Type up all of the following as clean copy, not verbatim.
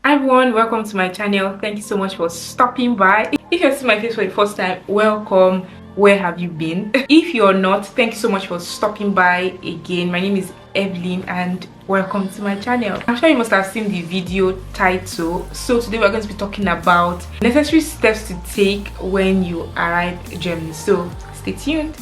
Hi everyone, welcome to my channel. Thank you so much for stopping by. If you're seeing my face for the first time, welcome. Where have you been? If you're not, thank you so much for stopping by again. My name is Evelyn and welcome to my channel. I'm sure you must have seen the video title. So today we're going to be talking about necessary steps to take when you arrive in Germany. So stay tuned.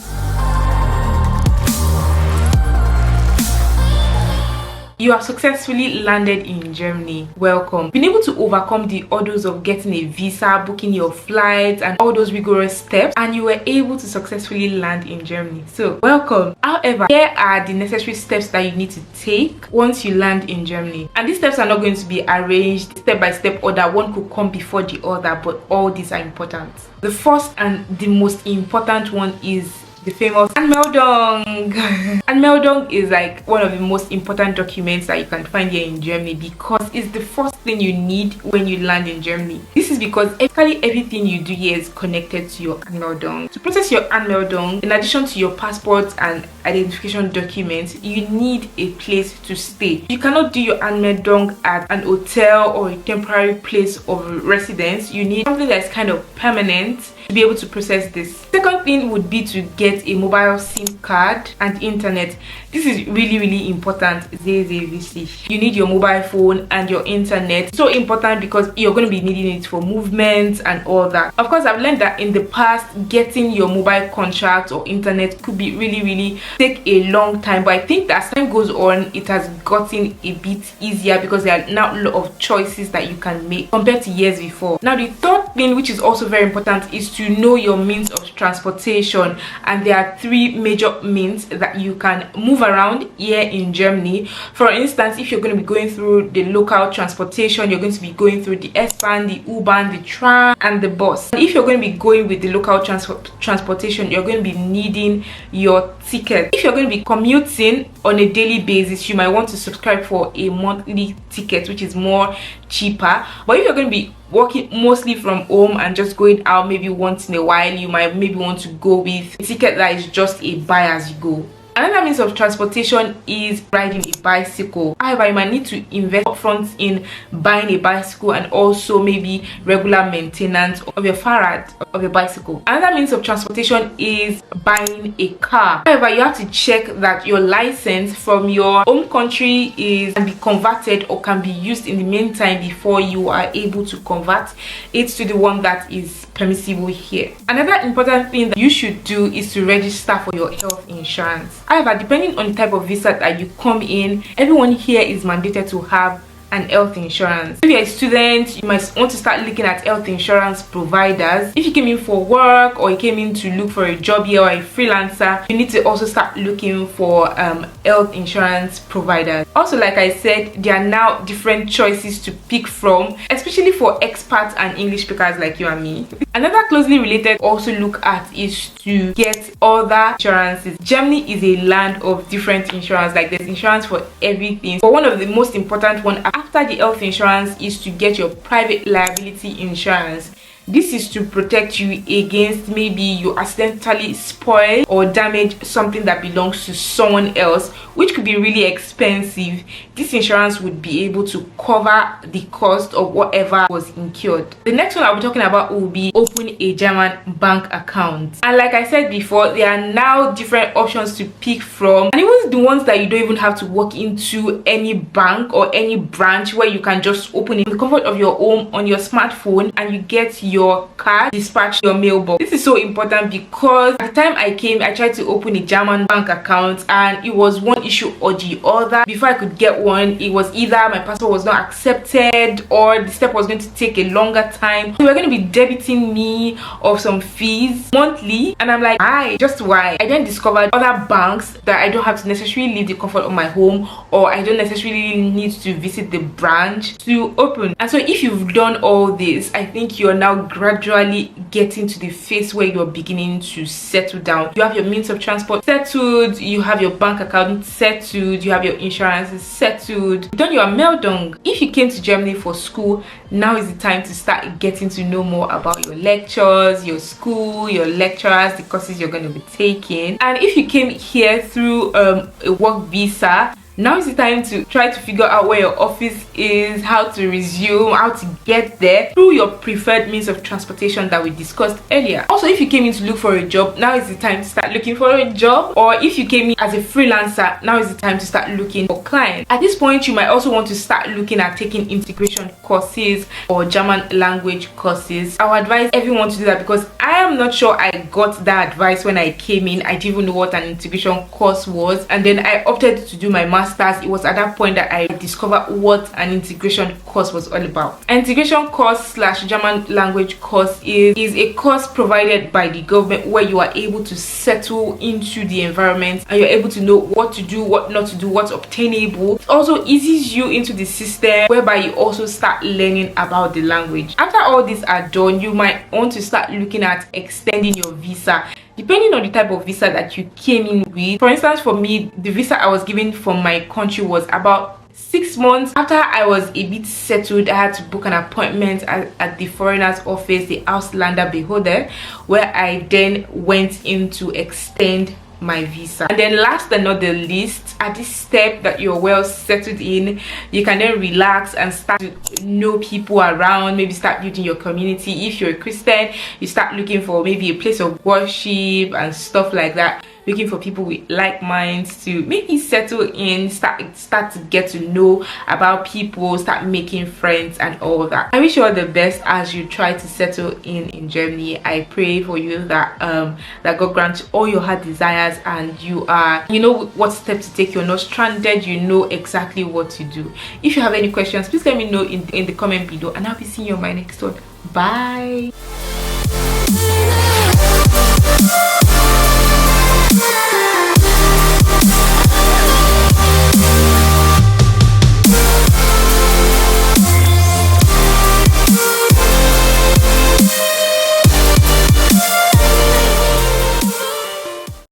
You have successfully landed in Germany. Welcome. Been able to overcome the hurdles of getting a visa, booking your flights, and all those rigorous steps, and you were able to successfully land in Germany. So, welcome. However, here are the necessary steps that you need to take once you land in Germany. And these steps are not going to be arranged step by step order. One could come before the other, but all these are important. The first and the most important one is the famous Anmeldung. Anmeldung is like one of the most important documents that you can find here in Germany because it's the first thing you need when you land in Germany. This is because basically everything you do here is connected to your Anmeldung. To process your Anmeldung, in addition to your passport and identification documents, you need a place to stay. You cannot do your Anmeldung at an hotel or a temporary place of residence. You need something that's kind of permanent to be able to process this. Second thing would be to get a mobile SIM card and internet. This is really important. Sehr wichtig. You need your mobile phone and your internet. So important because you're going to be needing it for movement and all that. Of course, I've learned that in the past, getting your mobile contract or internet could be really take a long time, but I think that as time goes on, it has gotten a bit easier because there are now a lot of choices that you can make compared to years before. Now, the third thing, which is also very important, is to know your means of transportation, and there are three major means that you can move around here in Germany. For instance, if you're going to be going through the local transportation, you're going to be going through the S-Bahn, the U-Bahn, the tram, and the bus. And if you're going to be going with the local transportation, you're going to be needing your ticket. If you're going to be commuting on a daily basis, you might want to subscribe for a monthly ticket, which is more cheaper. But if you're going to be working mostly from home and just going out maybe once in a while, you might maybe want to go with a ticket that is just a buy as you go. Another means of transportation is riding a bicycle. However, you might need to invest upfront in buying a bicycle and also maybe regular maintenance of your Fahrrad, of your bicycle. Another means of transportation is buying a car. However, you have to check that your license from your home country can be converted or can be used in the meantime before you are able to convert it to the one that is permissible here. Another important thing that you should do is to register for your health insurance. However, depending on the type of visa that you come in, everyone here is mandated to have an health insurance. If you're a student, you might want to start looking at health insurance providers. If you came in for work or you came in to look for a job here or a freelancer, you need to also start looking for health insurance providers. Also, like I said, there are now different choices to pick from, especially for expats and English speakers like you and me. Another closely related also look at is to get other insurances. Germany is a land of different insurance. Like there's insurance for everything. But one of the most important one after the health insurance is to get your private liability insurance. This is to protect you against maybe you accidentally spoil or damage something that belongs to someone else, which could be really expensive. This insurance would be able to cover the cost of whatever was incurred. The next one I'll be talking about will be open a German bank account. And like I said before, there are now different options to pick from, and even the ones that you don't even have to walk into any bank or any branch, where you can just open it in the comfort of your home on your smartphone and you get your card dispatched to your mailbox. This is so important because at the time I came, I tried to open a German bank account and it was one issue or the other. Before I could get one, it was either my passport was not accepted or the step was going to take a longer time. They were going to be debiting me of some fees monthly, and I'm like, why? Just why? I then discovered other banks that I don't have to necessarily leave the comfort of my home, or I don't necessarily need to visit the branch to open. And so if you've done all this, I think you're now gradually getting to the phase where you're beginning to settle down. You have your means of transport settled, you have your bank account settled, you have your insurance settled, you've done your Anmeldung. If you came to Germany for school, now is the time to start getting to know more about your lectures, your school, your lecturers, the courses you're going to be taking. And if you came here through a work visa, Now is the time to try to figure out where your office is, how to resume, how to get there through your preferred means of transportation that we discussed earlier. Also, if you came in to look for a job, now is the time to start looking for a job. Or if you came in as a freelancer, now is the time to start looking for clients. At this point, you might also want to start looking at taking integration courses or German language courses. I would advise everyone to do that because I am not sure I got that advice when I came in. I didn't even know what an integration course was, and then I opted to do my master's. It was at that point that I discovered what an integration course was all about. An integration course / German language course is a course provided by the government where you are able to settle into the environment and you're able to know what to do, what not to do, what's obtainable. It also eases you into the system whereby you also start learning about the language. After all these are done, you might want to start looking at extending your visa, depending on the type of visa that you came in with. For instance, for me, the visa I was given from my country was about 6 months. After I was a bit settled, I had to book an appointment at the foreigners office, the Ausländerbehörde, where I then went in to extend my visa. And then last but not the least, at this step that you're well settled in, you can then relax and start to know people around, maybe start building your community. If you're a Christian, you start looking for maybe a place of worship and stuff like that, looking for people with like minds to maybe settle in, start to get to know about people, start making friends and all of that. I wish you all the best as you try to settle in Germany. I pray for you that that God grants all your heart desires and you know what step to take. You're not stranded, you know exactly what to do. If you have any questions, please let me know in the comment below, and I'll be seeing you on my next one. Bye.